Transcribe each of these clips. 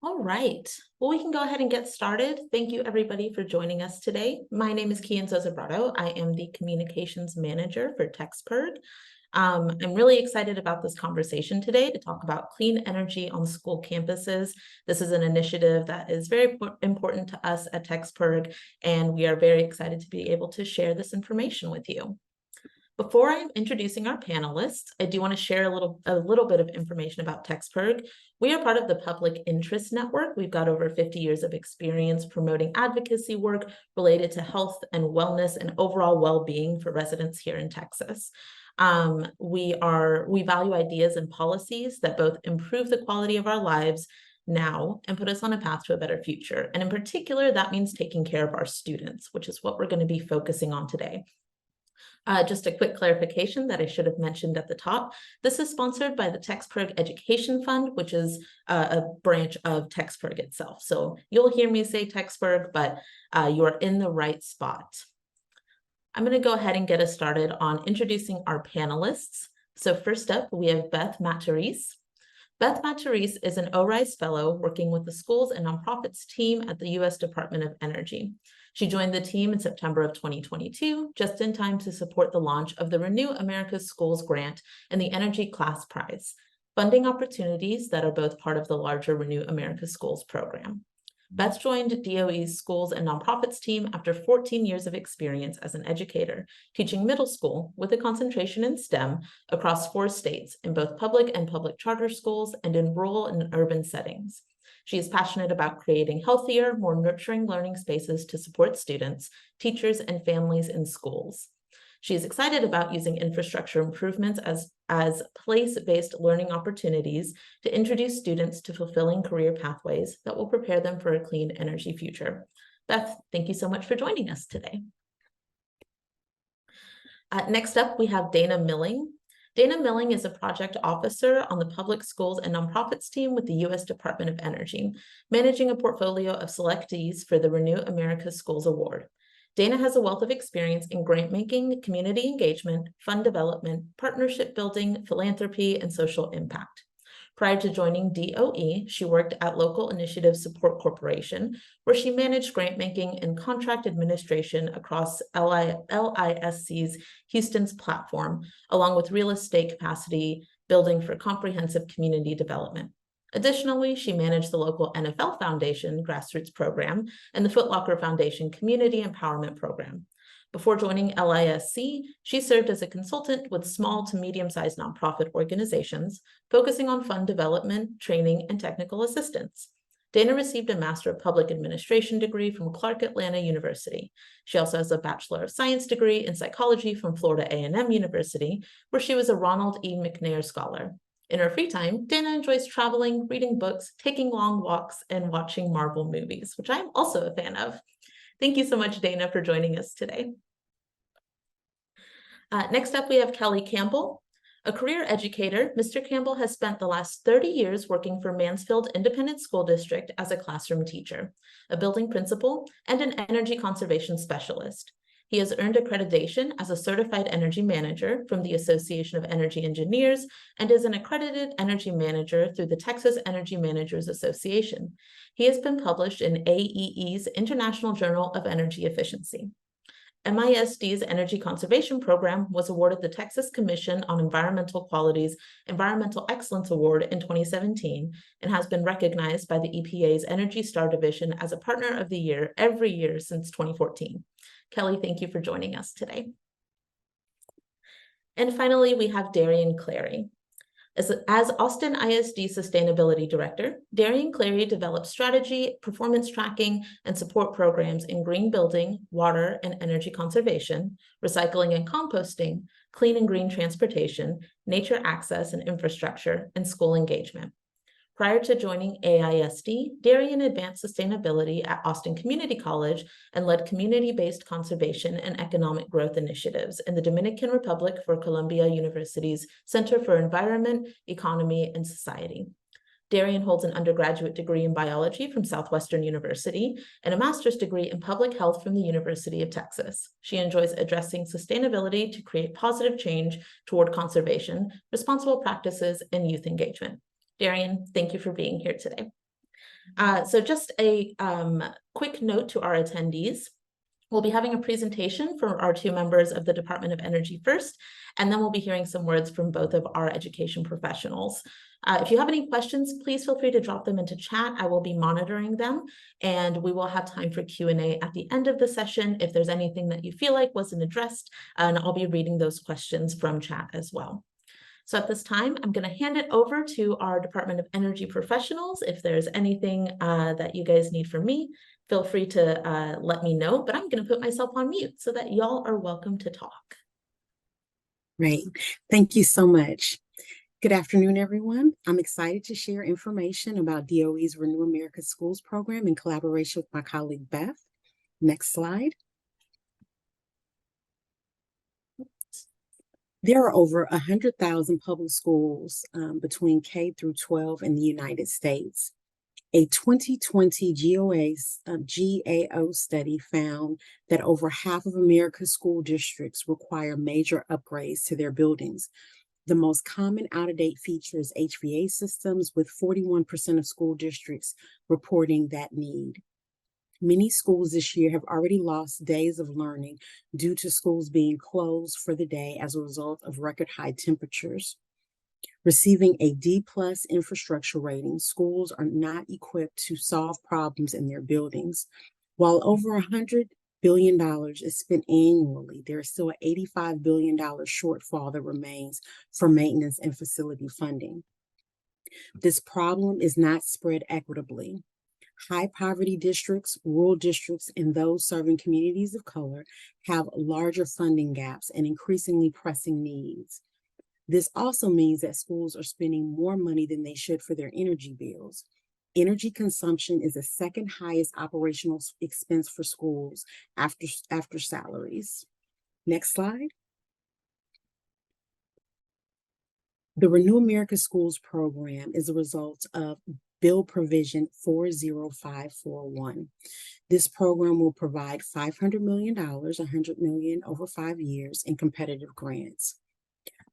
All right. Well, we can go ahead and get started. Thank you, everybody, for joining us today. My name is Kian Zozabrado. I am the Communications Manager for TextPerg. I'm really excited about this conversation today to talk about clean energy on school campuses. This is an initiative that is very important to us at TextPerg, and we are very excited to be able to share this information with you. Before I'm introducing our panelists, I do want to share a little bit of information about TextPerg. We are part of the Public Interest Network. We've got over 50 years of experience promoting advocacy work related to health and wellness and overall well-being for residents here in Texas. We value ideas and policies that both improve the quality of our lives now and put us on a path to a better future. And in particular, that means taking care of our students, which is what we're going to be focusing on today. Just a quick clarification that I should have mentioned at the top. This is sponsored by the TextPerg Education Fund, which is a branch of TextPerg itself. So you'll hear me say TextPerg, but you are in the right spot. I'm going to go ahead and get us started on introducing our panelists. So first up, we have Beth Matarese. Beth Matarese is an ORISE Fellow working with the Schools and Nonprofits team at the U.S. Department of Energy. She joined the team in September of 2022, just in time to support the launch of the Renew America's Schools grant and the Energy Class Prize, funding opportunities that are both part of the larger Renew America Schools program. Beth joined DOE's Schools and Nonprofits team after 14 years of experience as an educator, teaching middle school with a concentration in STEM across 4 states in both public and public charter schools and in rural and urban settings. She is passionate about creating healthier, more nurturing learning spaces to support students, teachers, and families in schools. She is excited about using infrastructure improvements as place-based learning opportunities to introduce students to fulfilling career pathways that will prepare them for a clean energy future. Beth, thank you so much for joining us today. Next up, we have Dana Milling. Dana Milling is a project officer on the Public Schools and Nonprofits team with the U.S. Department of Energy, managing a portfolio of selectees for the Renew America Schools Award. Dana has a wealth of experience in grant making, community engagement, fund development, partnership building, philanthropy, and social impact. Prior to joining DOE, she worked at Local Initiative Support Corporation, where she managed grant making and contract administration across LISC's Houston's platform, along with real estate capacity building for comprehensive community development. Additionally, she managed the local NFL Foundation grassroots program and the Foot Locker Foundation Community Empowerment Program. Before joining LISC, she served as a consultant with small to medium-sized nonprofit organizations, focusing on fund development, training, and technical assistance. Dana received a Master of Public Administration degree from Clark Atlanta University. She also has a Bachelor of Science degree in psychology from Florida A&M University, where she was a Ronald E. McNair Scholar. In her free time, Dana enjoys traveling, reading books, taking long walks, and watching Marvel movies, which I'm also a fan of. Thank you so much, Dana, for joining us today. Next up, we have Kelly Campbell. A career educator, Mr. Campbell has spent the last 30 years working for Mansfield Independent School District as a classroom teacher, a building principal, and an energy conservation specialist. He has earned accreditation as a certified energy manager from the Association of Energy Engineers and is an accredited energy manager through the Texas Energy Managers Association. He has been published in AEE's International Journal of Energy Efficiency. MISD's Energy Conservation Program was awarded the Texas Commission on Environmental Quality's Environmental Excellence Award in 2017 and has been recognized by the EPA's Energy Star Division as a Partner of the Year every year since 2014. Kelly, thank you for joining us today. And finally, we have Darian Clary. As Austin ISD Sustainability Director, Darian Clary develops strategy, performance tracking, and support programs in green building, water and energy conservation, recycling and composting, clean and green transportation, nature access and infrastructure, and school engagement. Prior to joining AISD, Darian advanced sustainability at Austin Community College and led community-based conservation and economic growth initiatives in the Dominican Republic for Columbia University's Center for Environment, Economy, and Society. Darian holds an undergraduate degree in biology from Southwestern University and a master's degree in public health from the University of Texas. She enjoys addressing sustainability to create positive change toward conservation, responsible practices, and youth engagement. Darian, thank you for being here today. So just a quick note to our attendees. We'll be having a presentation from our two members of the Department of Energy first, and then we'll be hearing some words from both of our education professionals. If you have any questions, please feel free to drop them into chat. I will be monitoring them, and we will have time for Q&A at the end of the session if there's anything that you feel like wasn't addressed, and I'll be reading those questions from chat as well. So at this time, I'm going to hand it over to our Department of Energy professionals. If there's anything that you guys need from me, feel free to let me know, but I'm going to put myself on mute so that y'all are welcome to talk. Great. Thank you so much. Good afternoon, everyone. I'm excited to share information about DOE's Renew America Schools program in collaboration with my colleague, Beth. Next slide. There are over 100,000 public schools between K through 12 in the United States. A 2020 GAO study found that over half of America's school districts require major upgrades to their buildings. The most common out-of-date feature is HVAC systems, with 41% of school districts reporting that need. Many schools this year have already lost days of learning due to schools being closed for the day as a result of record high temperatures. Receiving a D+ infrastructure rating, schools are not equipped to solve problems in their buildings. While over $100 billion is spent annually, there is still an $85 billion shortfall that remains for maintenance and facility funding. This problem is not spread equitably. High poverty districts, rural districts, and those serving communities of color have larger funding gaps and increasingly pressing needs. This also means that schools are spending more money than they should for their energy bills. Energy consumption is the second highest operational expense for schools after salaries. Next slide. The Renew America Schools program is a result of Bill Provision 40541. This program will provide $500 million, $100 million over 5 years in competitive grants.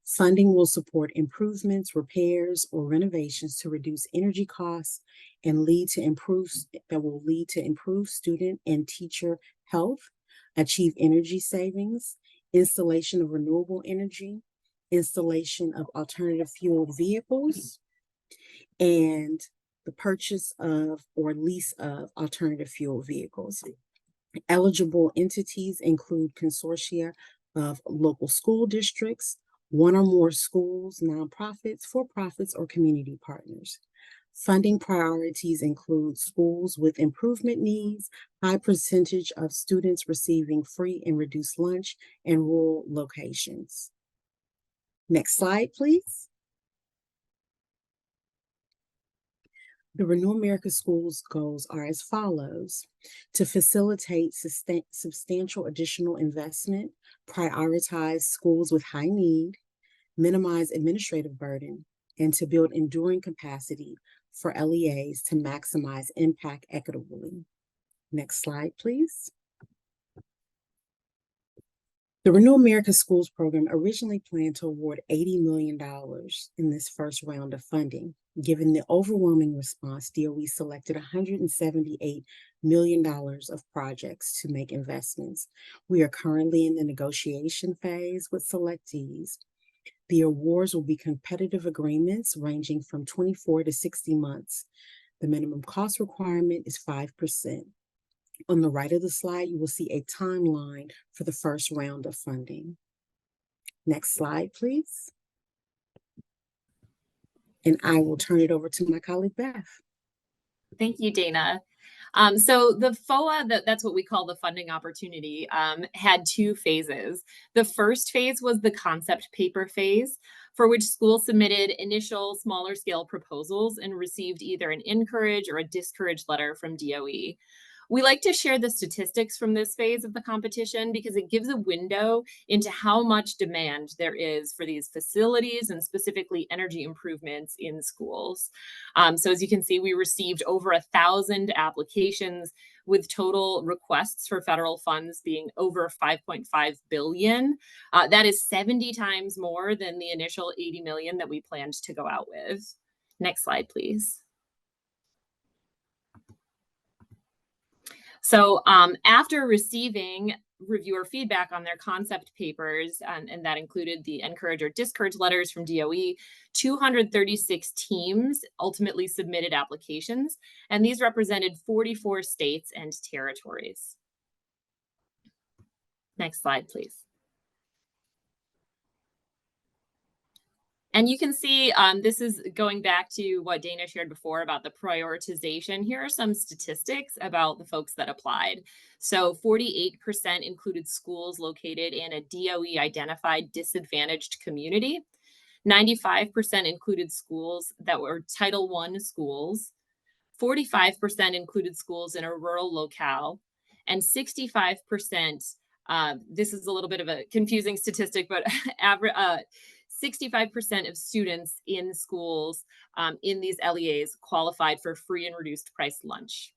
Funding will support improvements, repairs, or renovations to reduce energy costs and will lead to improved student and teacher health, achieve energy savings, installation of renewable energy, installation of alternative fuel vehicles, and the purchase of or lease of alternative fuel vehicles. Eligible entities include consortia of local school districts, one or more schools, nonprofits, for-profits, or community partners. Funding priorities include schools with improvement needs, high percentage of students receiving free and reduced lunch, and rural locations. Next slide, please. The Renew America Schools goals are as follows: to facilitate substantial additional investment, prioritize schools with high need, minimize administrative burden, and to build enduring capacity for LEAs to maximize impact equitably. Next slide, please. The Renew America Schools program originally planned to award $80 million in this first round of funding. Given the overwhelming response, DOE selected $178 million of projects to make investments. We are currently in the negotiation phase with selectees. The awards will be competitive agreements ranging from 24 to 60 months. The minimum cost requirement is 5%. On the right of the slide, you will see a timeline for the first round of funding. Next slide, please. And I will turn it over to my colleague, Beth. Thank you, Dana. So the FOA, that's what we call the funding opportunity, had 2 phases. The first phase was the concept paper phase, for which schools submitted initial smaller scale proposals and received either an encourage or a discourage letter from DOE. We like to share the statistics from this phase of the competition because it gives a window into how much demand there is for these facilities and specifically energy improvements in schools. So as you can see, we received over 1,000 applications with total requests for federal funds being over $5.5 billion. That is 70 times more than the initial $80 million that we planned to go out with. Next slide, please. So after receiving reviewer feedback on their concept papers, and that included the encourage or discourage letters from DOE, 236 teams ultimately submitted applications, and these represented 44 states and territories. Next slide, please. And you can see this is going back to what Dana shared before about the prioritization. Here are some statistics about the folks that applied. So 48% included schools located in a DOE identified disadvantaged community. 95% included schools that were Title I schools. 45% included schools in a rural locale. And 65%, this is a little bit of a confusing statistic, but 65% of students in schools in these LEAs qualified for free and reduced price lunch.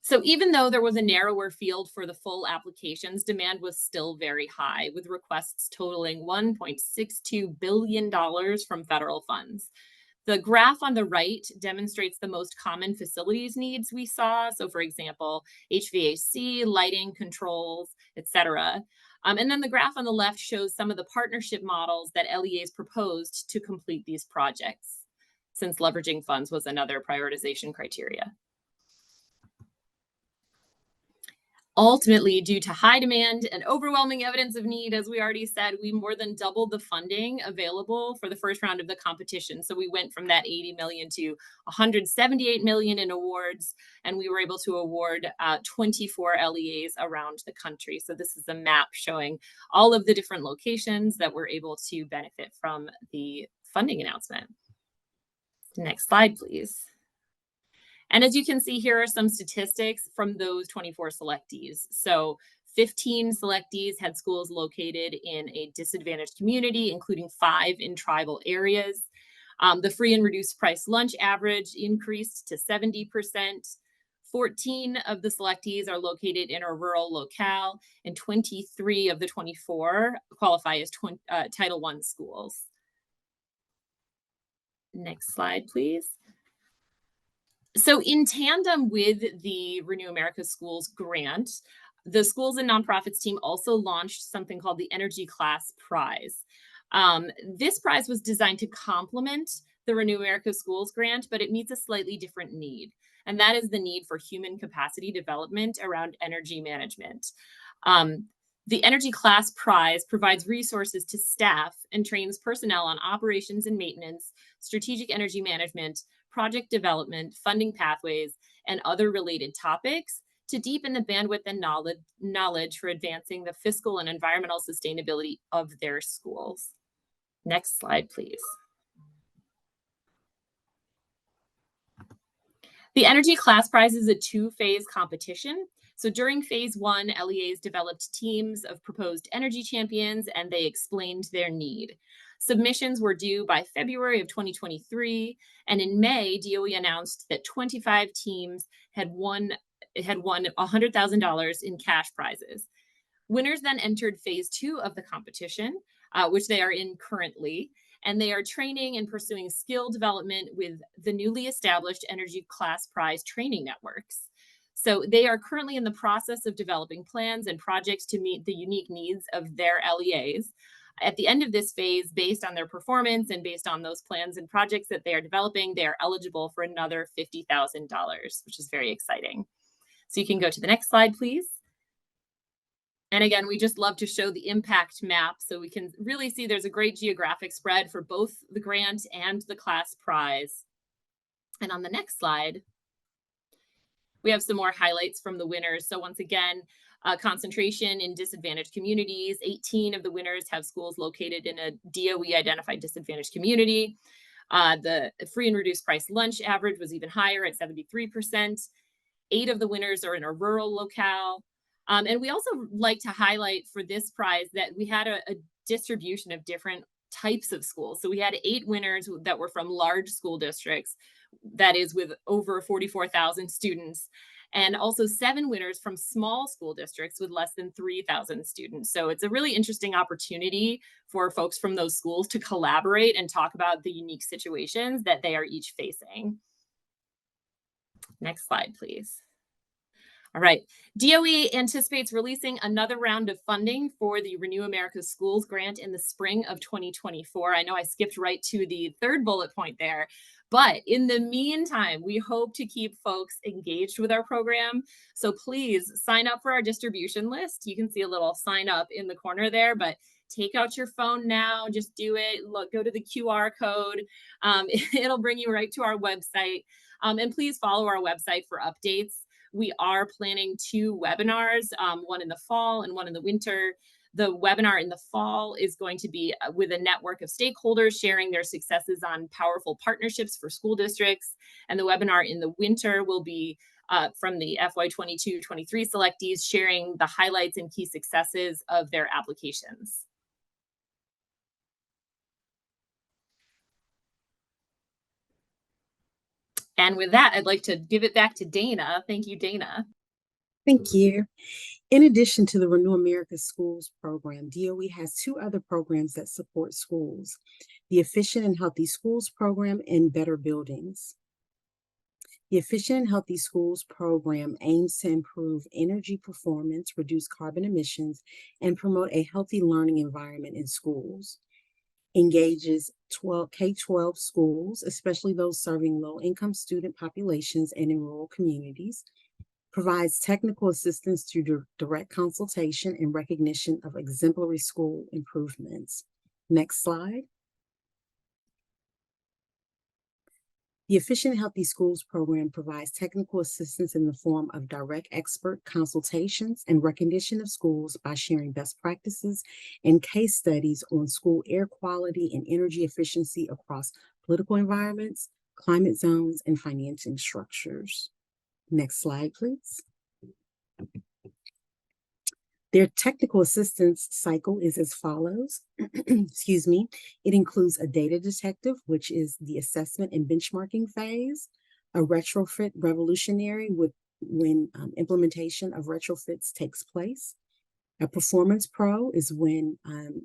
So even though there was a narrower field for the full applications, demand was still very high, with requests totaling $1.62 billion from federal funds. The graph on the right demonstrates the most common facilities needs we saw. So for example, HVAC, lighting, controls, etc. And then the graph on the left shows some of the partnership models that LEAs proposed to complete these projects, since leveraging funds was another prioritization criteria. Ultimately, due to high demand and overwhelming evidence of need, as we already said, we more than doubled the funding available for the first round of the competition. So we went from that 80 million to 178 million in awards, and we were able to award 24 LEAs around the country. So this is a map showing all of the different locations that were able to benefit from the funding announcement. Next slide, please. And as you can see, here are some statistics from those 24 selectees. So 15 selectees had schools located in a disadvantaged community, including 5 in tribal areas. The free and reduced price lunch average increased to 70%. 14 of the selectees are located in a rural locale, and 23 of the 24 qualify as Title I schools. Next slide, please. So in tandem with the Renew America Schools grant, the schools and nonprofits team also launched something called the Energy Class Prize. This prize was designed to complement the Renew America Schools grant, but it meets a slightly different need. And that is the need for human capacity development around energy management. The Energy Class Prize provides resources to staff and trains personnel on operations and maintenance, strategic energy management, project development, funding pathways, and other related topics to deepen the bandwidth and knowledge for advancing the fiscal and environmental sustainability of their schools. Next slide, please. The Energy Class Prize is a 2-phase competition. So during phase 1, LEAs developed teams of proposed energy champions, and they explained their need. Submissions were due by February of 2023, and in May, DOE announced that 25 teams had won $100,000 in cash prizes. Winners then entered phase 2 of the competition, which they are in currently, and they are training and pursuing skill development with the newly established Energy Class Prize training networks. So they are currently in the process of developing plans and projects to meet the unique needs of their LEAs. At the end of this phase, based on their performance and based on those plans and projects that they are developing, they are eligible for another $50,000, which is very exciting. So you can go to the next slide, please. And again, we just love to show the impact map so we can really see there's a great geographic spread for both the grant and the class prize. And on the next slide, we have some more highlights from the winners. So once again, concentration in disadvantaged communities. 18 of the winners have schools located in a DOE identified disadvantaged community. The free and reduced price lunch average was even higher at 73%. 8 of the winners are in a rural locale. And we also like to highlight for this prize that we had a distribution of different types of schools. So we had 8 winners that were from large school districts, that is with over 44,000 students, and also 7 winners from small school districts with less than 3,000 students. So it's a really interesting opportunity for folks from those schools to collaborate and talk about the unique situations that they are each facing. Next slide, please. All right. DOE anticipates releasing another round of funding for the Renew America Schools grant in the spring of 2024. I know I skipped right to the third bullet point there, but in the meantime, we hope to keep folks engaged with our program. So please sign up for our distribution list. You can see a little sign up in the corner there, but take out your phone now, just do it. Look, go to the QR code. It'll bring you right to our website. And please follow our website for updates. We are planning 2 webinars, one in the fall and one in the winter. The webinar in the fall is going to be with a network of stakeholders sharing their successes on powerful partnerships for school districts. And the webinar in the winter will be from the FY22-23 selectees sharing the highlights and key successes of their applications. And with that, I'd like to give it back to Dana. Thank you, Dana. Thank you. In addition to the Renew America Schools program, DOE has 2 other programs that support schools: the Efficient and Healthy Schools program and Better Buildings. The Efficient and Healthy Schools program aims to improve energy performance, reduce carbon emissions, and promote a healthy learning environment in schools. Engages K-12 schools, especially those serving low-income student populations and in rural communities. Provides technical assistance through direct consultation and recognition of exemplary school improvements. Next slide. The Efficient Healthy Schools program provides technical assistance in the form of direct expert consultations and recognition of schools by sharing best practices and case studies on school air quality and energy efficiency across political environments, climate zones, and financing structures. Next slide, please. Their technical assistance cycle is as follows. Excuse me. It includes a data detective, which is the assessment and benchmarking phase, a retrofit revolutionary when implementation of retrofits takes place. A performance pro is when the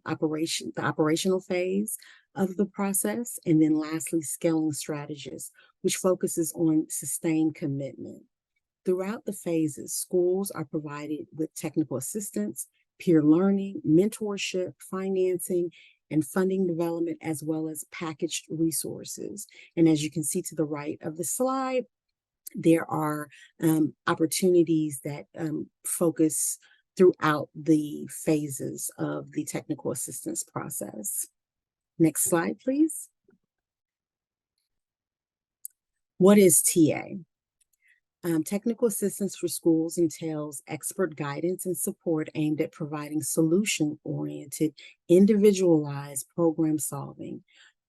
operational phase of the process. And then lastly, scaling strategist, which focuses on sustained commitment. Throughout the phases, schools are provided with technical assistance, peer learning, mentorship, financing, and funding development, as well as packaged resources. And as you can see to the right of the slide, there are opportunities that focus throughout the phases of the technical assistance process. Next slide, please. What is TA? Technical assistance for schools entails expert guidance and support aimed at providing solution-oriented, individualized program solving,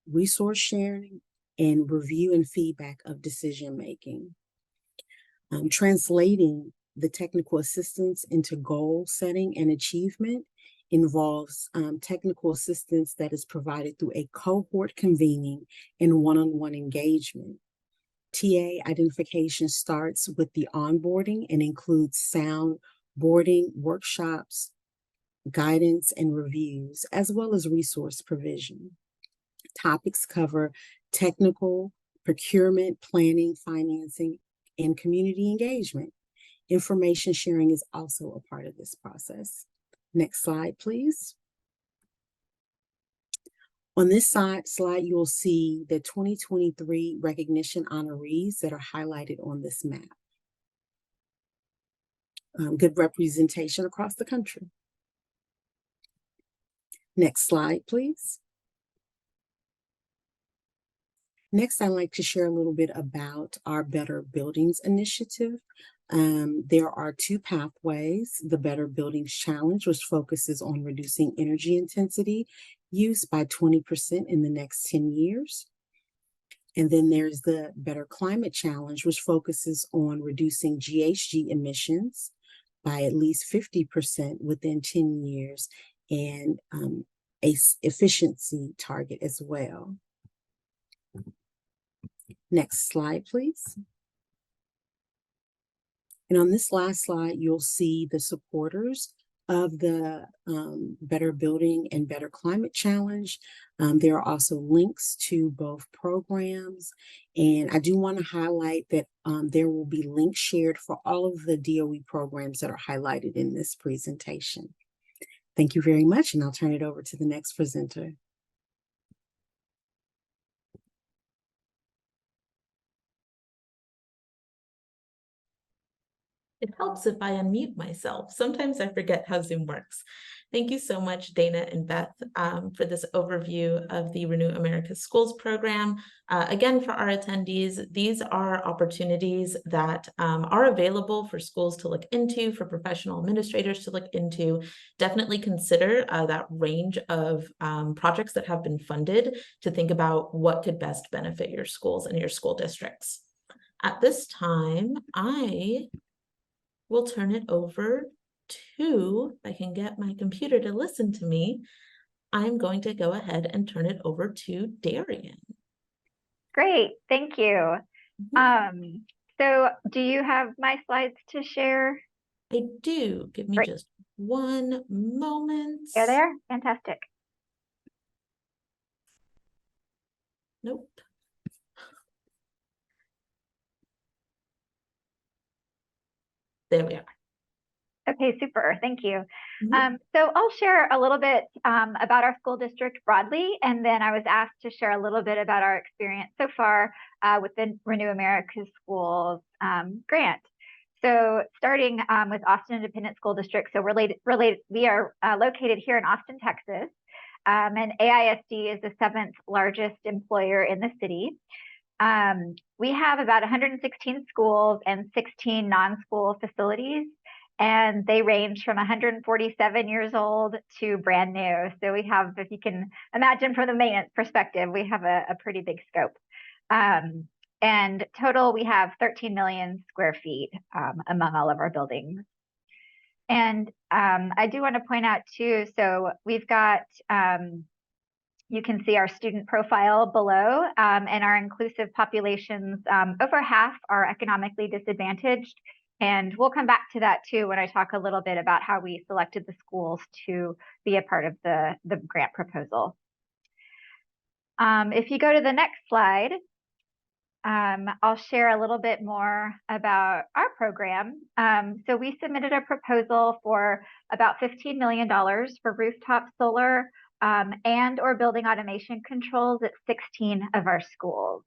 resource sharing, and review and feedback of decision-making. Translating the technical assistance into goal setting and achievement involves technical assistance that is provided through a cohort convening and one-on-one engagement. TA identification starts with the onboarding and includes soundboarding, workshops, guidance, and reviews, as well as resource provision. Topics cover technical, procurement, planning, financing, and community engagement. Information sharing is also a part of this process. Next slide, please. On this slide, you will see the 2023 recognition honorees that are highlighted on this map. Good representation across the country. Next slide, please. Next, I'd like to share a little bit about our Better Buildings initiative. There are 2 pathways. The Better Buildings Challenge, which focuses on reducing energy intensity use by 20% in the next 10 years. And then there's the Better Climate Challenge, which focuses on reducing GHG emissions by at least 50% within 10 years, and a efficiency target as well. Next slide, please. And on this last slide, you'll see the supporters of the Better Building and Better Climate Challenge. There are also links to both programs. And I do want to highlight that there will be links shared for all of the DOE programs that are highlighted in this presentation. Thank you very much, and I'll turn it over to the next presenter. It helps if I unmute myself. Sometimes I forget how Zoom works. Thank you so much, Dana and Beth, for this overview of the Renew America Schools program. Again, for our attendees, these are opportunities that are available for schools to look into, for professional administrators to look into. Definitely consider that range of projects that have been funded to think about what could best benefit your schools and your school districts. At this time, we'll turn it over to, if I can get my computer to listen to me, I'm going to go ahead and turn it over to Darian. Great, thank you. So do you have my slides to share? I do. Give me Great. just one moment. They're there? Fantastic. Nope. There we are. Okay, super. Thank you. Mhm. So I'll share a little bit about our school district broadly, and then I was asked to share a little bit about our experience so far with the Renew America Schools grant. So starting with Austin Independent School District, so we are located here in Austin, Texas, and AISD is the 7th largest employer in the city. We have about 116 schools and 16 non-school facilities, and they range from 147 years old to brand new. So we have, if you can imagine from the maintenance perspective, we have a pretty big scope. And total, we have 13 million square feet among all of our buildings. And I do want to point out too, so we've got, you can see our student profile below, and our inclusive populations, over half are economically disadvantaged. And we'll come back to that too when I talk a little bit about how we selected the schools to be a part of the grant proposal. If you go to the next slide, I'll share a little bit more about our program. So we submitted a proposal for about $15 million for rooftop solar and or building automation controls at 16 of our schools.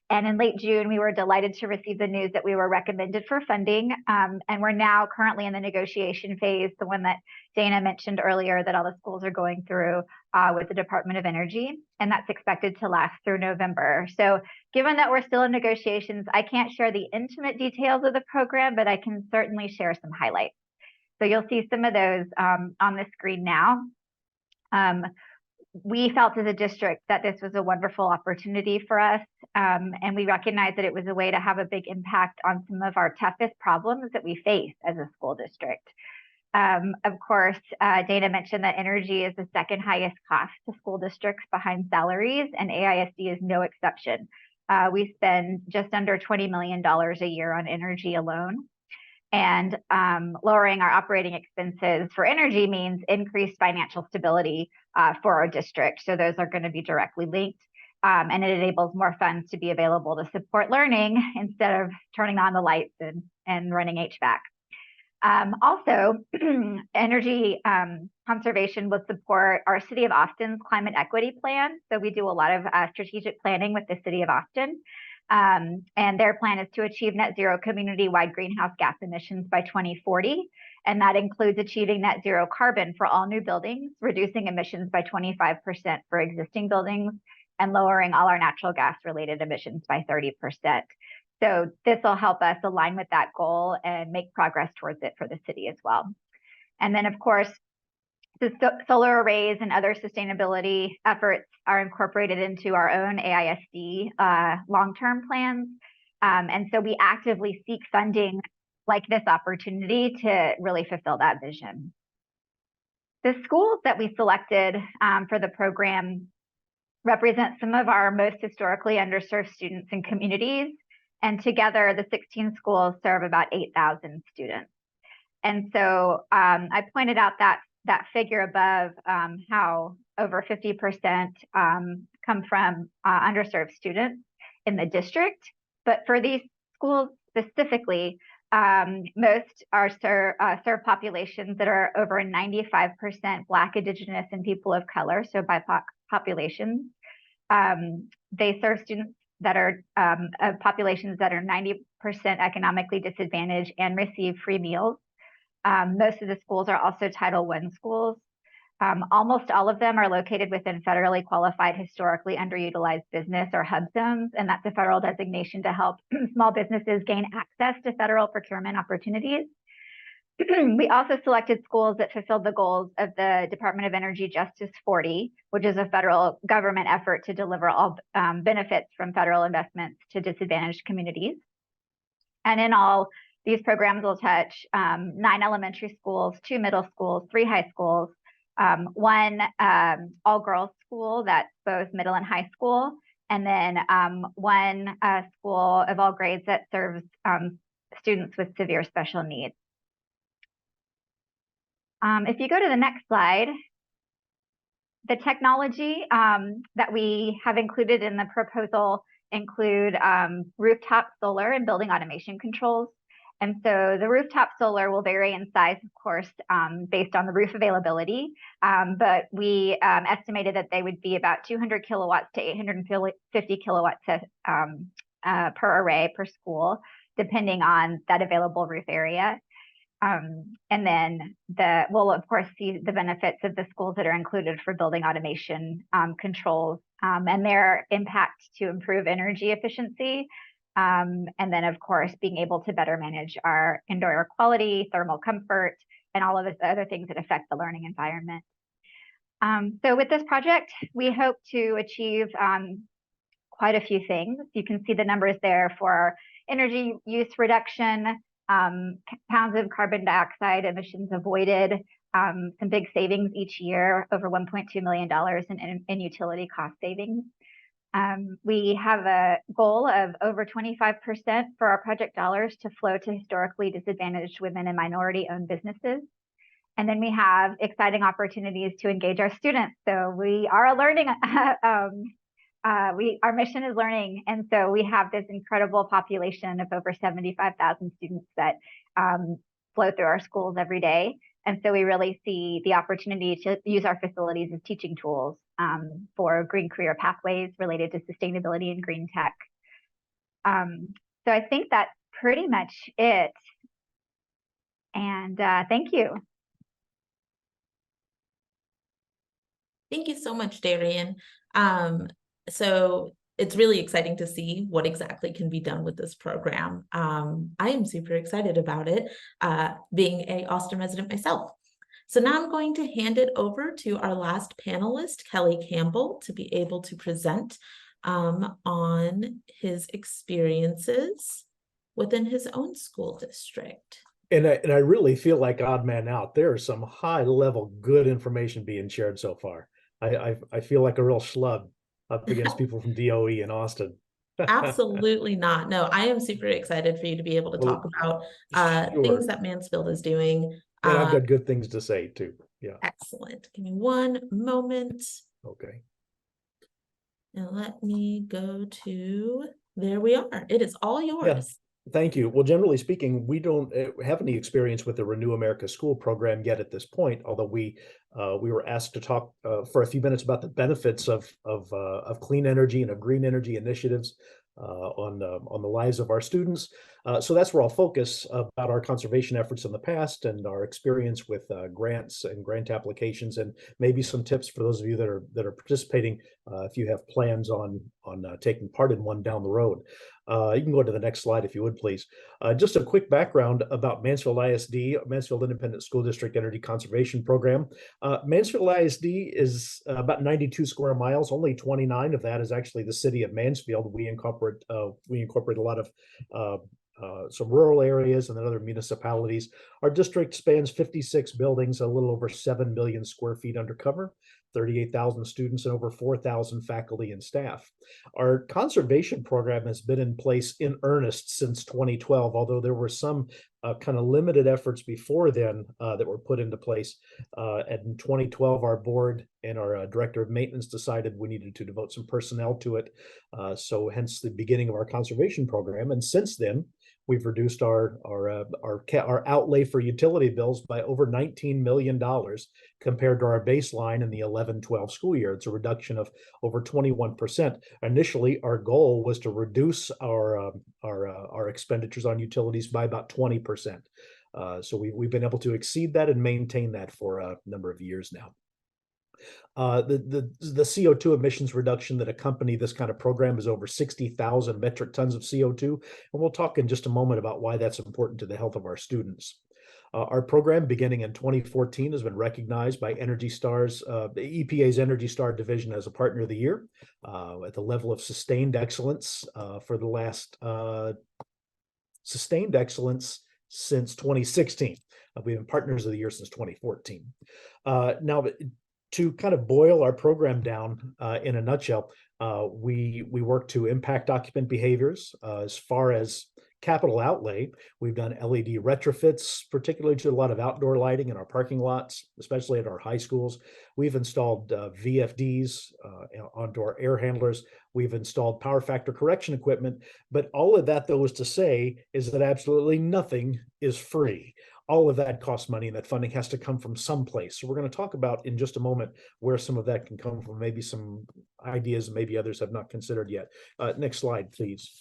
And in late June, we were delighted to receive the news that we were recommended for funding. And we're now currently in the negotiation phase, the one that Dana mentioned earlier that all the schools are going through with the Department of Energy. And that's expected to last through November. So given that we're still in negotiations, I can't share the intimate details of the program, but I can certainly share some highlights. So you'll see some of those on the screen now. We felt as a district that this was a wonderful opportunity for us, and we recognized that it was a way to have a big impact on some of our toughest problems that we face as a school district. Of course, Dana mentioned that energy is the second highest cost to school districts behind salaries, and AISD is no exception. We spend just under $20 million a year on energy alone. And lowering our operating expenses for energy means increased financial stability for our district. So those are going to be directly linked. And it enables more funds to be available to support learning instead of turning on the lights and running HVAC. Also, energy conservation will support our City of Austin's climate equity plan. So we do a lot of strategic planning with the City of Austin. And their plan is to achieve net zero community-wide greenhouse gas emissions by 2040. And that includes achieving net zero carbon for all new buildings, reducing emissions by 25% for existing buildings, and lowering all our natural gas-related emissions by 30%. So this will help us align with that goal and make progress towards it for the city as well. And then, of course, the solar arrays and other sustainability efforts are incorporated into our own AISD long-term plans. And so we actively seek funding like this opportunity to really fulfill that vision. The schools that we selected for the program represent some of our most historically underserved students and communities. And together, the 16 schools serve about 8,000 students. And so I pointed out that figure above, how over 50% come from underserved students in the district. But for these schools specifically, most are serve populations that are over 95% Black, Indigenous, and people of color, so BIPOC populations. They serve students that are populations that are 90% economically disadvantaged and receive free meals. Most of the schools are also Title I schools. Almost all of them are located within federally qualified, historically underutilized business or hub zones, and that's a federal designation to help small businesses gain access to federal procurement opportunities. We also selected schools that fulfilled the goals of the Department of Energy Justice 40, which is a federal government effort to deliver all benefits from federal investments to disadvantaged communities. And in all, these programs will touch 9 elementary schools, 2 middle schools, 3 high schools, 1 all-girls school that's both middle and high school, and then 1 school of all grades that serves students with severe special needs. If you go to the next slide, the technology that we have included in the proposal include rooftop solar and building automation controls. And so the rooftop solar will vary in size, of course, based on the roof availability. But we estimated that they would be about 200 kilowatts to 850 kilowatts per array per school, depending on that available roof area. And then we'll of course see the benefits of the schools that are included for building automation controls and their impact to improve energy efficiency. And then of course, being able to better manage our indoor air quality, thermal comfort, and all of the other things that affect the learning environment. So with this project, we hope to achieve quite a few things. You can see the numbers there for energy use reduction, pounds of carbon dioxide emissions avoided, some big savings each year, over $1.2 million in utility cost savings. We have a goal of over 25% for our project dollars to flow to historically disadvantaged women and minority-owned businesses. And then we have exciting opportunities to engage our students. So we are a learning our mission is learning. And so we have this incredible population of over 75,000 students that flow through our schools every day. And so we really see the opportunity to use our facilities as teaching tools for green career pathways related to sustainability and green tech. So I think that's pretty much it. And thank you. Thank you so much, Darian. So it's really exciting to see what exactly can be done with this program. I am super excited about it, being a Austin resident myself. So now I'm going to hand it over to our last panelist, Kelly Campbell, to be able to present on his experiences within his own school district. And I really feel like odd man out. There is some high level good information being shared so far. I feel like a real schlub up against people from DOE in Austin. Absolutely not. No, I am super excited for you to be able to talk about things that Mansfield is doing. And I've got good things to say too. Yeah. Excellent. Give me one moment. Okay. And let me go to, there we are. It is all yours. Yeah. Thank you. Well, generally speaking, we don't have any experience with the Renew America School program yet at this point, although we were asked to talk for a few minutes about the benefits of clean energy and of green energy initiatives on the lives of our students. So that's where I'll focus about our conservation efforts in the past and our experience with grants and grant applications, and maybe some tips for those of you that are participating if you have plans on taking part in one down the road. You can go to the next slide if you would, please. Just a quick background about Mansfield ISD, Mansfield Independent School District Energy Conservation Program. Mansfield ISD is about 92 square miles. Only 29 of that is actually the city of Mansfield. We incorporate a lot of some rural areas and then other municipalities. Our district spans 56 buildings, a little over 7 million square feet under cover. 38,000 students, and over 4,000 faculty and staff. Our conservation program has been in place in earnest since 2012, although there were some kind of limited efforts before then that were put into place. And in 2012, our board and our director of maintenance decided we needed to devote some personnel to it. So hence the beginning of our conservation program. And since then, we've reduced our outlay for utility bills by over $19 million compared to our baseline in the 11-12 school year. It's a reduction of over 21%. Initially, our goal was to reduce our expenditures on utilities by about 20%. So we've been able to exceed that and maintain that for a number of years now. The CO2 emissions reduction that accompany this kind of program is over 60,000 metric tons of CO2. And we'll talk in just a moment about why that's important to the health of our students. Our program, beginning in 2014, has been recognized by Energy Star's, the EPA's Energy Star division as a partner of the year at the level of sustained excellence for the last sustained excellence since 2016. We've been partners of the year since 2014. Now, to kind of boil our program down in a nutshell, we work to impact occupant behaviors as far as capital outlay. We've done LED retrofits, particularly to a lot of outdoor lighting in our parking lots, especially at our high schools. We've installed VFDs onto our air handlers. We've installed power factor correction equipment. But all of that, though, is to say is that absolutely nothing is free. All of that costs money, and that funding has to come from someplace. So we're going to talk about in just a moment where some of that can come from, maybe some ideas maybe others have not considered yet. Next slide, please.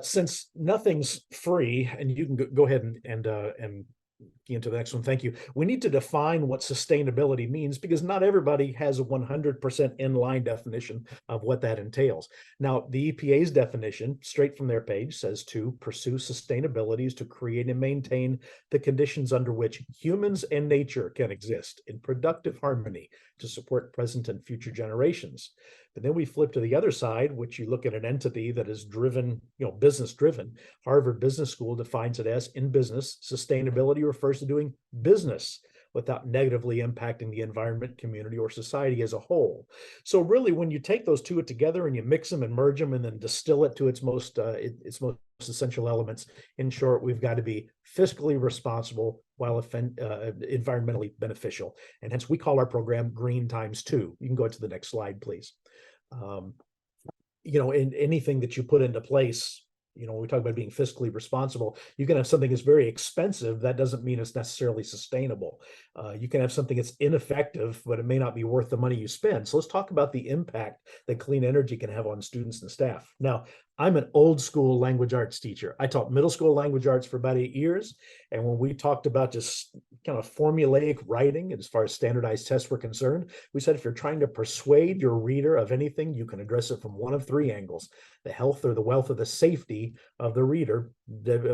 Since nothing's free, and you can go ahead and get into the next one. Thank you. We need to define what sustainability means, because not everybody has a 100% inline definition of what that entails. Now, the EPA's definition, straight from their page, says to pursue sustainability is to create and maintain the conditions under which humans and nature can exist in productive harmony to support present and future generations. But then we flip to the other side, which you look at an entity that is driven, business driven. Harvard Business School defines it as, in business, sustainability refers to doing business without negatively impacting the environment, community, or society as a whole. So really, when you take those two together and you mix them and merge them and then distill it to its most essential elements, in short, we've got to be fiscally responsible while environmentally beneficial. And hence we call our program Green Times 2. You can go to the next slide, please. In anything that you put into place, when we talk about being fiscally responsible, you can have something that's very expensive. That doesn't mean it's necessarily sustainable. You can have something that's ineffective, but it may not be worth the money you spend. So let's talk about the impact that clean energy can have on students and staff. Now, I'm an old school language arts teacher. I taught middle school language arts for about 8 years. And when we talked about just kind of formulaic writing, as far as standardized tests were concerned, we said, if you're trying to persuade your reader of anything, you can address it from one of three angles: the health or the wealth or the safety of the reader,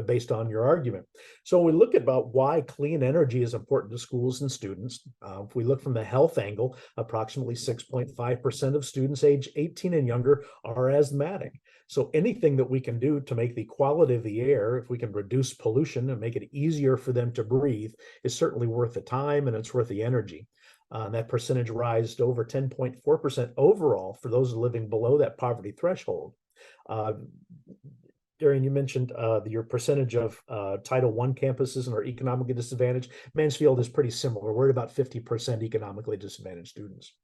based on your argument. So we look at about why clean energy is important to schools and students. If we look from the health angle, approximately 6.5% of students age 18 and younger are asthmatic. So anything that we can do to make the quality of the air, if we can reduce pollution and make it easier for them to breathe, is certainly worth the time and it's worth the energy. That percentage rises to over 10.4% overall for those living below that poverty threshold. Darian, you mentioned your percentage of Title I campuses and are economically disadvantaged. Mansfield is pretty similar. We're at about 50% economically disadvantaged students.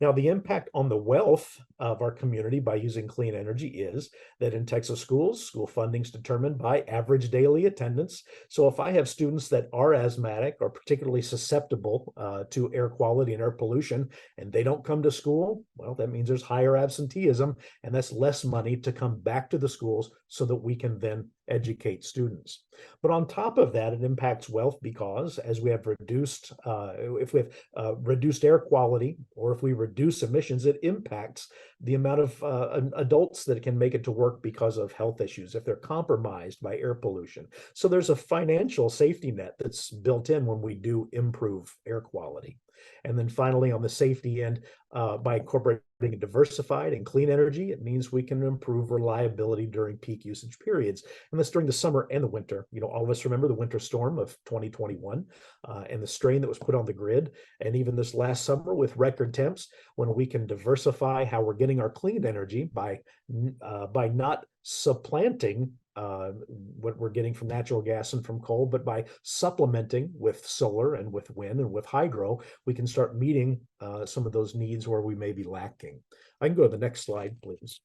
Now, the impact on the wealth of our community by using clean energy is that in Texas schools, school funding is determined by average daily attendance. So if I have students that are asthmatic or particularly susceptible to air quality and air pollution, and they don't come to school, well, that means there's higher absenteeism, and that's less money to come back to the schools so that we can then educate students. But on top of that, it impacts wealth because as we have reduced, if we have reduced air quality, or if we reduce emissions, it impacts the amount of adults that can make it to work because of health issues, if they're compromised by air pollution. So there's a financial safety net that's built in when we do improve air quality. And then finally, on the safety end, By incorporating a diversified and clean energy, it means we can improve reliability during peak usage periods. And that's during the summer and the winter. You know, all of us remember the winter storm of 2021 and the strain that was put on the grid. And even this last summer with record temps, when we can diversify how we're getting our clean energy by not supplanting what we're getting from natural gas and from coal, but by supplementing with solar and with wind and with hydro, we can start meeting some of those needs where we may be lacking. I can go to the next slide, please.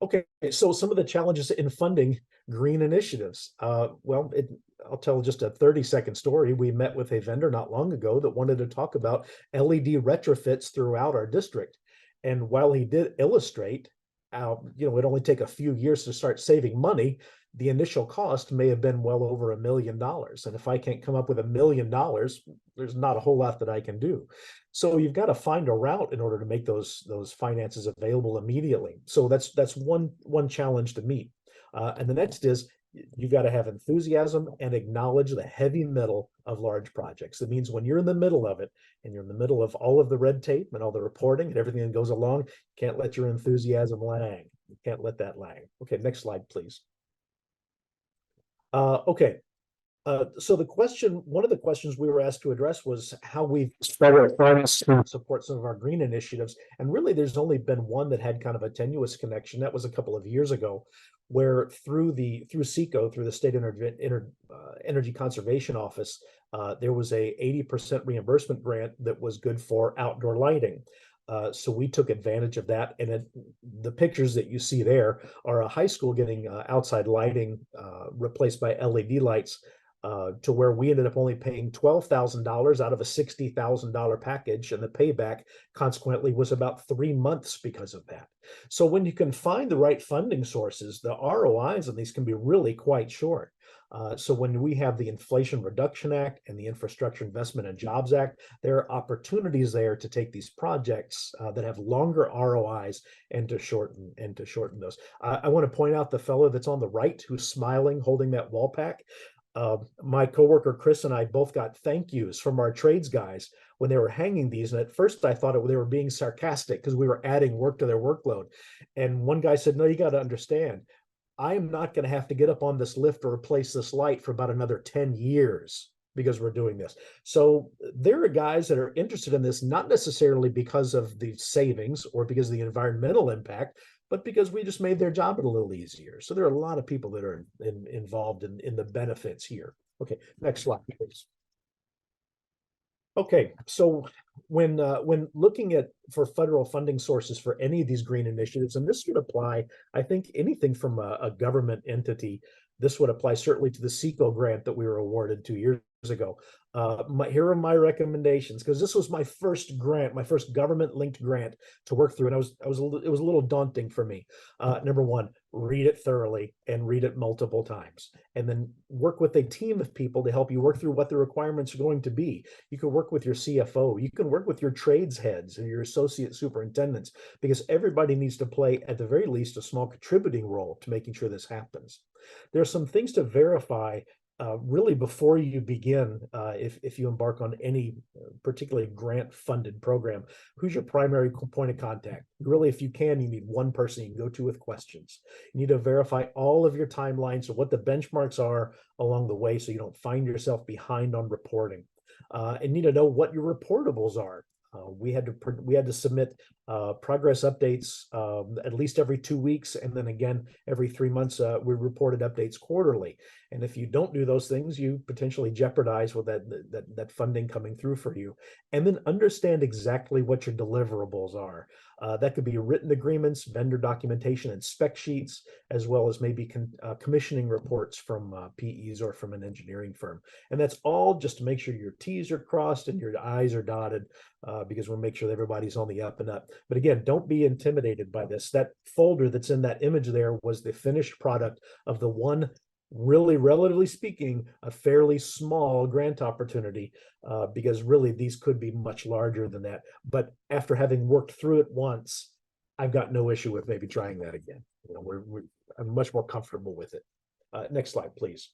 Okay, so some of the challenges in funding green initiatives. Well, I'll tell just a 30-second story. We met with a vendor not long ago that wanted to talk about LED retrofits throughout our district. And while he did illustrate you know, it'd only take a few years to start saving money, the initial cost may have been well over $1 million. And if I can't come up with $1 million, there's not a whole lot that I can do. So you've got to find a route in order to make those finances available immediately. So that's one challenge to meet. And the next is you've got to have enthusiasm and acknowledge the heavy metal of large projects. That means when you're in the middle of it and you're in the middle of all of the red tape and all the reporting and everything that goes along, you can't let your enthusiasm lag. You can't let that lag. Okay, next slide, please. Okay. So one of the questions we were asked to address was how we've started to support some of our green initiatives. And really, there's only been one that had kind of a tenuous connection. That was a couple of years ago, where through SECO, through the State Energy Conservation Office, there was a 80% reimbursement grant that was good for outdoor lighting. So we took advantage of that. And the pictures that you see there are a high school getting outside lighting replaced by LED lights, to where we ended up only paying $12,000 out of a $60,000 package, and the payback consequently was about 3 months because of that. So when you can find the right funding sources, the ROIs on these can be really quite short. So when we have the Inflation Reduction Act and the Infrastructure Investment and Jobs Act, there are opportunities there to take these projects that have longer ROIs and to shorten those. I want to point out the fellow that's on the right who's smiling, holding that wall pack. My coworker Chris and I both got thank yous from our trades guys when they were hanging these. And at first I thought they were being sarcastic because we were adding work to their workload. And one guy said, no, you got to understand, I am not going to have to get up on this lift or replace this light for about another 10 years because we're doing this. So there are guys that are interested in this, not necessarily because of the savings or because of the environmental impact, but because we just made their job a little easier. So there are a lot of people that are involved in the benefits here. Okay, next slide, please. Okay, so when looking for federal funding sources for any of these green initiatives, and this would apply, I think, anything from a government entity, this would apply certainly to the SECO grant that we were awarded 2 years ago. Here are my recommendations, because this was my first grant, my first government-linked grant to work through, and it was a little daunting for me. Number one, read it thoroughly and read it multiple times, and then work with a team of people to help you work through what the requirements are going to be. You can work with your CFO, you can work with your trades heads and your associate superintendents, because everybody needs to play, at the very least, a small contributing role to making sure this happens. There are some things to verify really before you begin, if you embark on any particularly grant-funded program. Who's your primary point of contact? Really, if you can, you need one person you can go to with questions. You need to verify all of your timelines of what the benchmarks are along the way so you don't find yourself behind on reporting. And you need to know what your reportables are. We had to submit progress updates at least every 2 weeks, and then again every 3 months. We reported updates quarterly, and if you don't do those things, you potentially jeopardize with that funding coming through for you. And then understand exactly what your deliverables are. That could be written agreements, vendor documentation, and spec sheets, as well as maybe commissioning reports from PEs or from an engineering firm. And that's all just to make sure your T's are crossed and your I's are dotted, because we'll make sure that everybody's on the up and up. But again, don't be intimidated by this. That folder that's in that image there was the finished product of the one, really, relatively speaking, a fairly small grant opportunity, because really these could be much larger than that. But after having worked through it once, I've got no issue with maybe trying that again. You know, I'm much more comfortable with it. Next slide, please.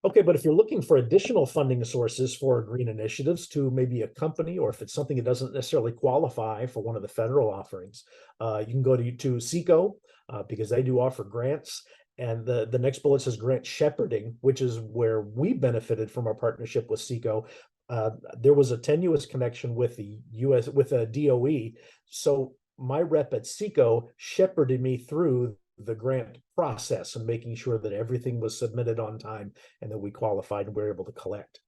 Okay, but if you're looking for additional funding sources for green initiatives to maybe a company, or if it's something that doesn't necessarily qualify for one of the federal offerings, you can go to SECO because they do offer grants. And the next bullet says grant shepherding, which is where we benefited from our partnership with SECO. There was a tenuous connection with the US, with a DOE. So my rep at SECO shepherded me through the grant process and making sure that everything was submitted on time and that we qualified and were able to collect.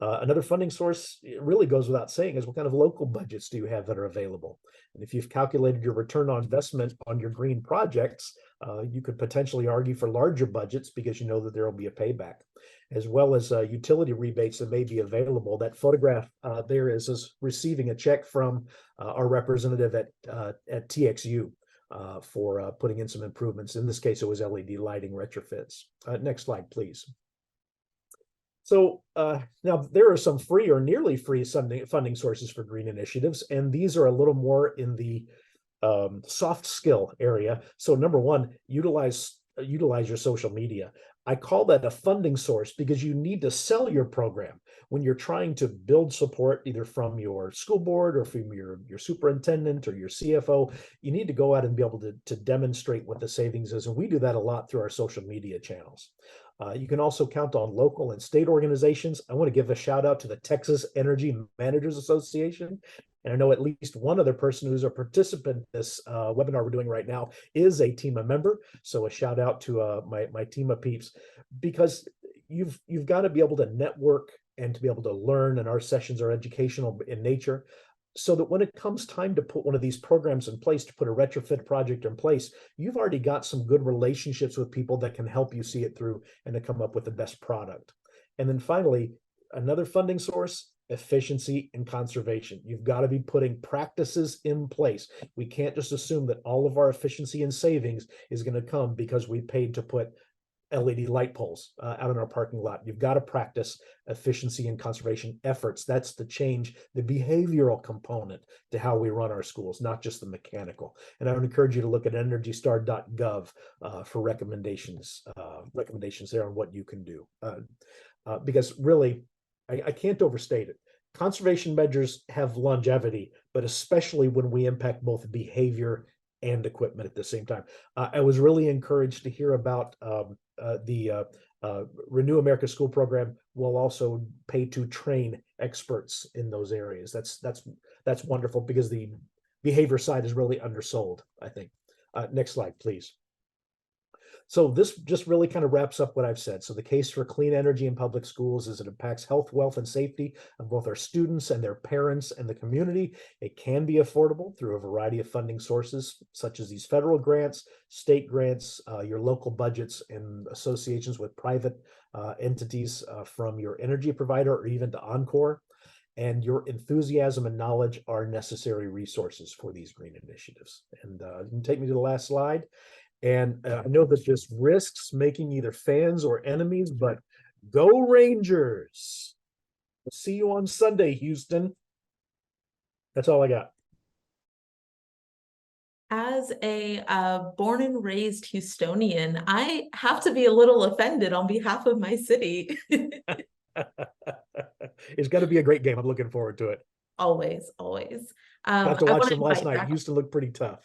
Another funding source, it really goes without saying, is what kind of local budgets do you have that are available? And if you've calculated your return on investment on your green projects, you could potentially argue for larger budgets because you know that there will be a payback, as well as utility rebates that may be available. That photograph there is receiving a check from our representative at TXU. For putting in some improvements. In this case, it was LED lighting retrofits. Next slide, please. So now there are some free or nearly free funding sources for green initiatives, and these are a little more in the soft skill area. So number one, utilize your social media. I call that a funding source because you need to sell your program when you're trying to build support either from your school board or from your superintendent or your CFO. You need to go out and be able to demonstrate what the savings is. And we do that a lot through our social media channels. You can also count on local and state organizations. I want to give a shout out to the Texas Energy Managers Association. And I know at least one other person who's a participant in this webinar we're doing right now is a TEMA member. So a shout out to my TEMA peeps, because you've got to be able to network and to be able to learn. And our sessions are educational in nature, so that when it comes time to put one of these programs in place, to put a retrofit project in place, you've already got some good relationships with people that can help you see it through and to come up with the best product. And then finally, another funding source, efficiency and conservation. You've got to be putting practices in place. We can't just assume that all of our efficiency and savings is going to come because we paid to put LED light poles out in our parking lot. You've got to practice efficiency and conservation efforts. That's the change, the behavioral component to how we run our schools, not just the mechanical. And I would encourage you to look at energystar.gov for recommendations there on what you can do. Because really, I can't overstate it. Conservation measures have longevity, but especially when we impact both behavior and equipment at the same time. I was really encouraged to hear about the Renew America School program will also pay to train experts in those areas. That's wonderful, because the behavior side is really undersold, I think. Next slide, please. So this just really kind of wraps up what I've said. So the case for clean energy in public schools is it impacts health, wealth, and safety of both our students and their parents and the community. It can be affordable through a variety of funding sources, such as these federal grants, state grants, your local budgets, and associations with private entities from your energy provider or even to Encore. And your enthusiasm and knowledge are necessary resources for these green initiatives. And you can take me to the last slide. And I know that this risks making either fans or enemies, but go Rangers. We'll see you on Sunday, Houston. That's all I got. As a born and raised Houstonian, I have to be a little offended on behalf of my city. It's going to be a great game. I'm looking forward to it. Always, always. Got to I watch wanna them last invite night. back- Houston looked pretty tough.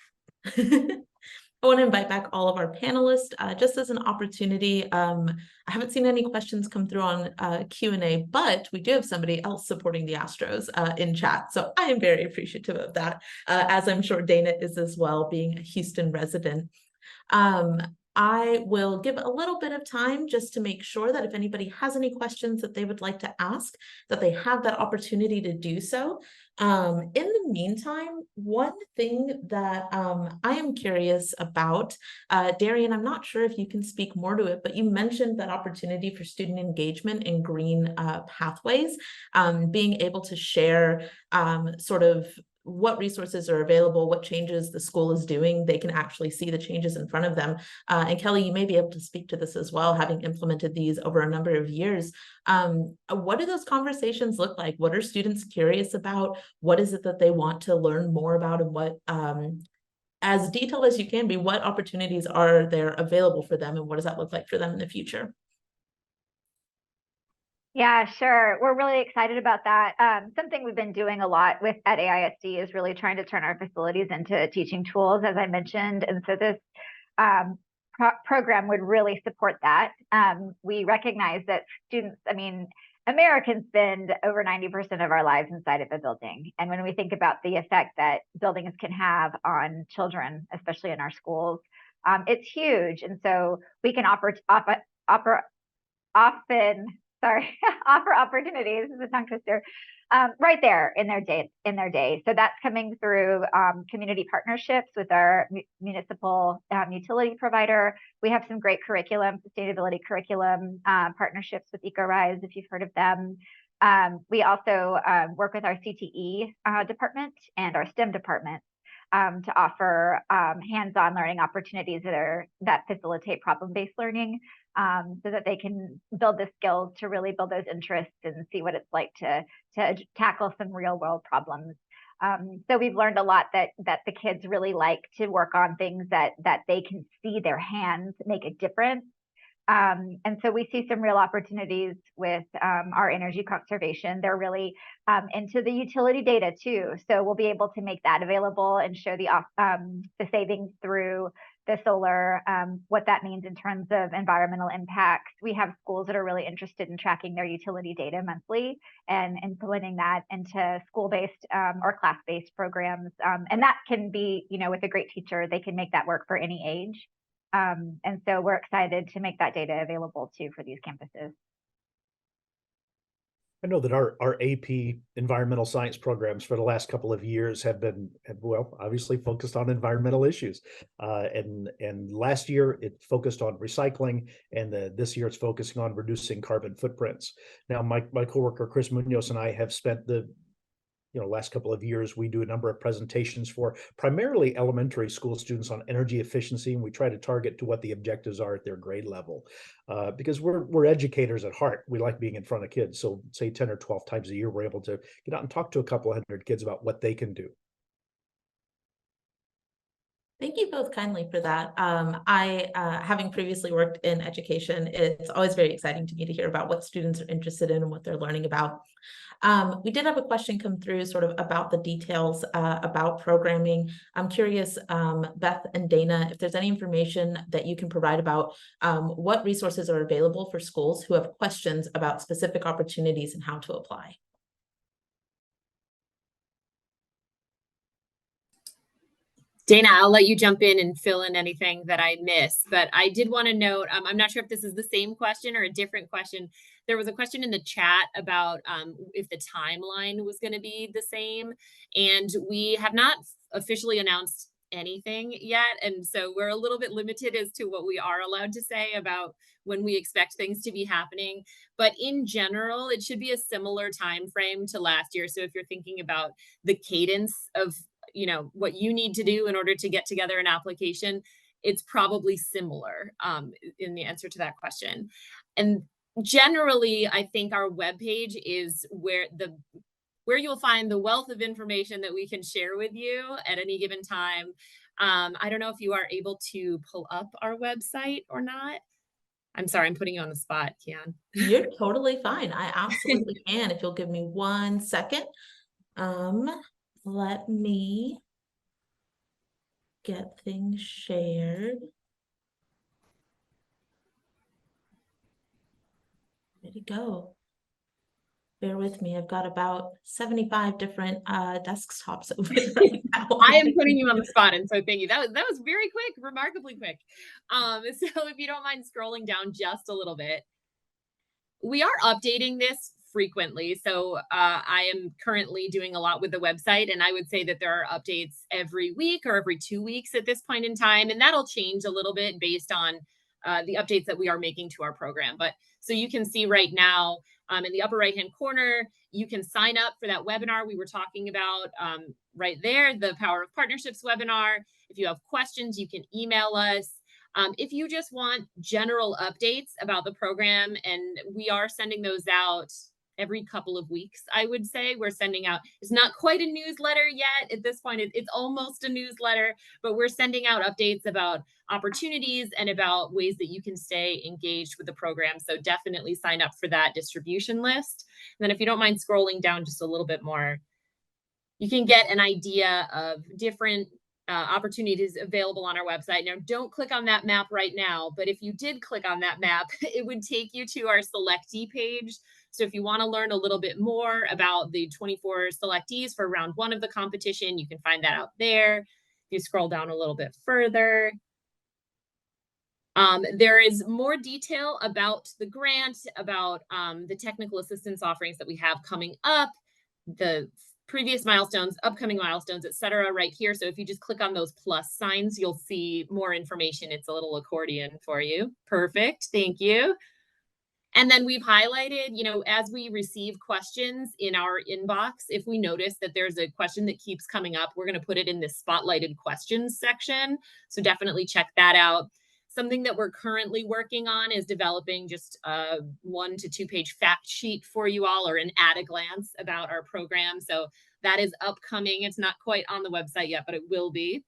I want to invite back all of our panelists just as an opportunity. I haven't seen any questions come through on Q&A, but we do have somebody else supporting the Astros in chat. So I am very appreciative of that, as I'm sure Dana is as well, being a Houston resident. I will give a little bit of time just to make sure that if anybody has any questions that they would like to ask, that they have that opportunity to do so. In the meantime, one thing that I am curious about, Darian, I'm not sure if you can speak more to it, but you mentioned that opportunity for student engagement in green pathways, being able to share sort of what resources are available, what changes the school is doing. They can actually see the changes in front of them. And Kelly, you may be able to speak to this as well, having implemented these over a number of years. What do those conversations look like? What are students curious about? What is it that they want to learn more about? And what, as detailed as you can be, what opportunities are there available for them? And what does that look like for them in the future? Yeah, sure. We're really excited about that. Something we've been doing a lot with at AISD is really trying to turn our facilities into teaching tools, as I mentioned. And so this program would really support that. We recognize that students, I mean, Americans spend over 90% of our lives inside of a building. And when we think about the effect that buildings can have on children, especially in our schools, it's huge. And so we can often offer opportunities, this is a tongue twister, right there in their day. So that's coming through community partnerships with our municipal utility provider. We have some great curriculum, sustainability curriculum partnerships with EcoRise, if you've heard of them. We also work with our CTE department and our STEM department to offer hands-on learning opportunities that facilitate problem-based learning, so that they can build the skills to really build those interests and see what it's like to tackle some real-world problems. So we've learned a lot that the kids really like to work on things that they can see their hands make a difference. And so we see some real opportunities with our energy conservation. They're really into the utility data too. So we'll be able to make that available and show the savings through the solar, what that means in terms of environmental impacts. We have schools that are really interested in tracking their utility data monthly and implementing that into school-based or class-based programs. And that can be, with a great teacher, they can make that work for any age. And so we're excited to make that data available too for these campuses. I know that our AP environmental science programs for the last couple of years have obviously focused on environmental issues. And last year it focused on recycling, and this year it's focusing on reducing carbon footprints. Now, my coworker Chris Munoz and I have spent the last couple of years, we do a number of presentations for primarily elementary school students on energy efficiency, and we try to target to what the objectives are at their grade level. Because we're educators at heart. We like being in front of kids. So say 10 or 12 times a year, we're able to get out and talk to a couple of hundred kids about what they can do. Thank you both kindly for that. I, having previously worked in education, it's always very exciting to me to hear about what students are interested in and what they're learning about. We did have a question come through sort of about the details about programming. I'm curious, Beth and Dana, if there's any information that you can provide about what resources are available for schools who have questions about specific opportunities and how to apply. Dana, I'll let you jump in and fill in anything that I miss, but I did want to note, I'm not sure if this is the same question or a different question. There was a question in the chat about if the timeline was going to be the same, and we have not officially announced anything yet. And so we're a little bit limited as to what we are allowed to say about when we expect things to be happening. But in general, it should be a similar time frame to last year. So if you're thinking about the cadence of what you need to do in order to get together an application, it's probably similar in the answer to that question. And generally, I think our webpage is where you'll find the wealth of information that we can share with you at any given time. I don't know if you are able to pull up our website or not. I'm sorry, I'm putting you on the spot, Kian. You're totally fine. I absolutely can. If you'll give me 1 second. Let me get things shared. Ready to go. Bear with me. I've got about 75 different desktops open right now. I am putting you on the spot, and so thank you. That was very quick, remarkably quick. So if you don't mind scrolling down just a little bit, we are updating this frequently. So I am currently doing a lot with the website, and I would say that there are updates every week or every 2 weeks at this point in time, and that'll change a little bit based on the updates that we are making to our program. But so you can see right now in the upper right-hand corner, you can sign up for that webinar we were talking about right there, the Power of Partnerships webinar. If you have questions, you can email us. If you just want general updates about the program, and we are sending those out every couple of weeks, I would say. We're sending out, it's not quite a newsletter yet. At this point, it's almost a newsletter, but we're sending out updates about opportunities and about ways that you can stay engaged with the program. So definitely sign up for that distribution list. And then if you don't mind scrolling down just a little bit more, you can get an idea of different opportunities available on our website. Now, don't click on that map right now, but if you did click on that map, it would take you to our selectee page. So if you want to learn a little bit more about the 24 selectees for round 1 of the competition, you can find that out there. If you scroll down a little bit further, there is more detail about the grant, about the technical assistance offerings that we have coming up, the previous milestones, upcoming milestones, etc. right here. So if you just click on those plus signs, you'll see more information. It's a little accordion for you. Perfect. Thank you. And then we've highlighted, as we receive questions in our inbox, if we notice that there's a question that keeps coming up, we're going to put it in this spotlighted questions section. So definitely check that out. Something that we're currently working on is developing just a 1 to 2 page fact sheet for you all, or an at a glance about our program. So that is upcoming. It's not quite on the website yet, but it will be.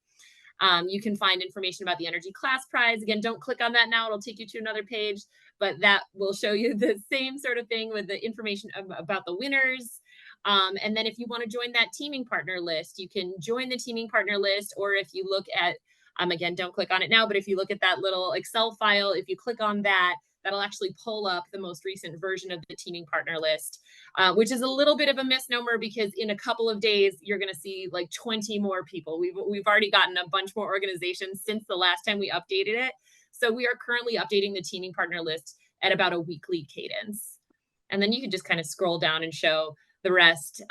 You can find information about the Energy Class Prize. Again, don't click on that now. It'll take you to another page, but that will show you the same sort of thing with the information about the winners. And then if you want to join that teaming partner list, you can join the teaming partner list, or if you look at again, don't click on it now, but if you look at that little Excel file, if you click on that, that'll actually pull up the most recent version of the teaming partner list, which is a little bit of a misnomer because in a couple of days, you're going to see like 20 more people. We've already gotten a bunch more organizations since the last time we updated it. So we are currently updating the teaming partner list at about a weekly cadence. And then you can just kind of scroll down and show the rest.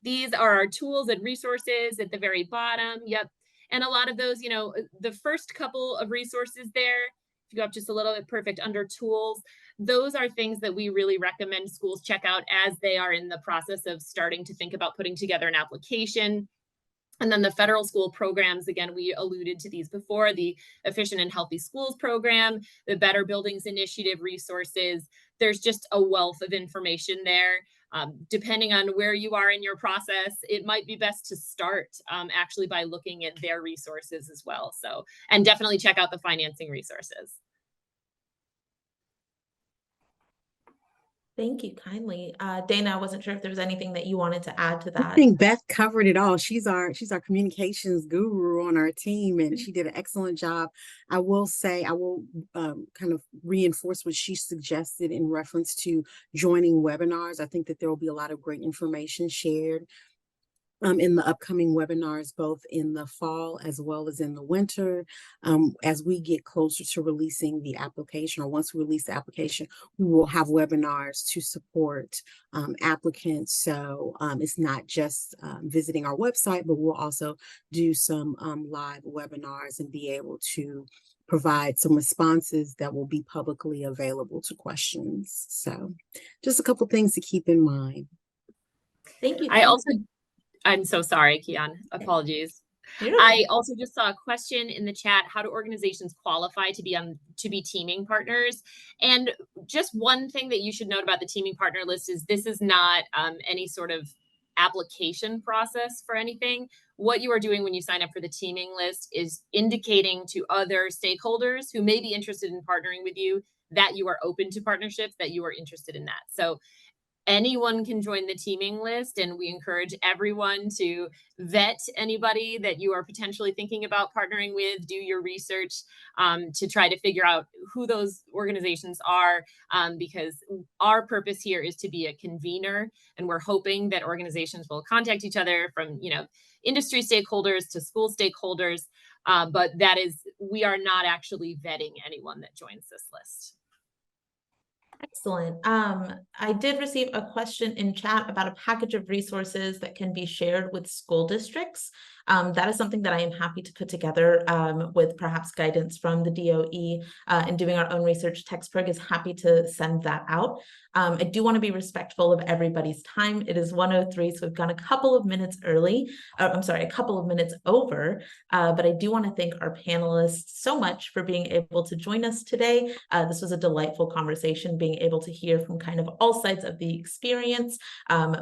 These are our tools and resources at the very bottom. Yep. And a lot of those, the first couple of resources there, if you go up just a little bit, perfect, under tools, those are things that we really recommend schools check out as they are in the process of starting to think about putting together an application. And then the federal school programs, again, we alluded to these before, the Efficient and Healthy Schools program, the Better Buildings Initiative resources. There's just a wealth of information there. Depending on where you are in your process, it might be best to start actually by looking at their resources as well. So, and definitely check out the financing resources. Thank you kindly. Dana, I wasn't sure if there was anything that you wanted to add to that. I think Beth covered it all. She's our communications guru on our team, and she did an excellent job. I will say, I will kind of reinforce what she suggested in reference to joining webinars. I think that there will be a lot of great information shared in the upcoming webinars, both in the fall as well as in the winter. As we get closer to releasing the application, or once we release the application, we will have webinars to support applicants. So it's not just visiting our website, but we'll also do some live webinars and be able to provide some responses that will be publicly available to questions. So just a couple things to keep in mind. Thank you. I'm so sorry, Kian. Apologies. I also just saw a question in the chat. How do organizations qualify to be teaming partners? And just one thing that you should note about the teaming partner list is this is not any sort of application process for anything. What you are doing when you sign up for the teaming list is indicating to other stakeholders who may be interested in partnering with you that you are open to partnerships, that you are interested in that. So anyone can join the teaming list, and we encourage everyone to vet anybody that you are potentially thinking about partnering with, do your research to try to figure out who those organizations are, because our purpose here is to be a convener, and we're hoping that organizations will contact each other from, industry stakeholders to school stakeholders, but we are not actually vetting anyone that joins this list. Excellent. I did receive a question in chat about a package of resources that can be shared with school districts. That is something that I am happy to put together with perhaps guidance from the DOE and doing our own research. TextPerg is happy to send that out. I do want to be respectful of everybody's time. It is 1:03, so we've gone a couple of minutes early. I'm sorry, a couple of minutes over, but I do want to thank our panelists so much for being able to join us today. This was a delightful conversation, being able to hear from kind of all sides of the experience,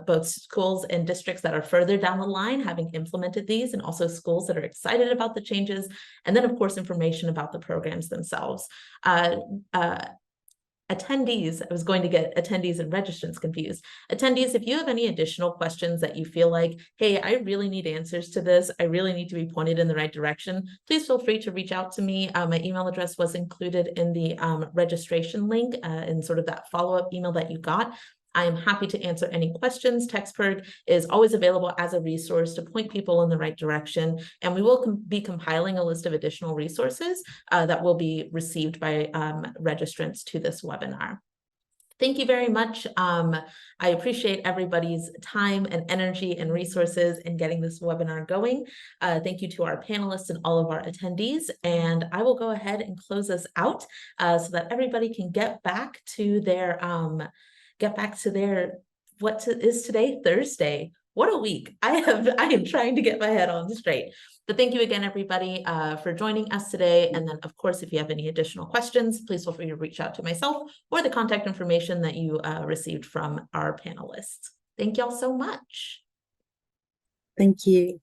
both schools and districts that are further down the line having implemented these, and also schools that are excited about the changes, and then of course information about the programs themselves. Attendees, I was going to get attendees and registrants confused. Attendees, if you have any additional questions that you feel like, hey, I really need answers to this, I really need to be pointed in the right direction, please feel free to reach out to me. My email address was included in the registration link in sort of that follow-up email that you got. I am happy to answer any questions. TextPerg is always available as a resource to point people in the right direction, and we will be compiling a list of additional resources that will be received by registrants to this webinar. Thank you very much. I appreciate everybody's time and energy and resources in getting this webinar going. Thank you to our panelists and all of our attendees. And I will go ahead and close us out so that everybody can get back to their what is today? Thursday. What a week. I am trying to get my head on straight. But thank you again, everybody, for joining us today. And then, of course, if you have any additional questions, please feel free to reach out to myself or the contact information that you received from our panelists. Thank y'all so much. Thank you.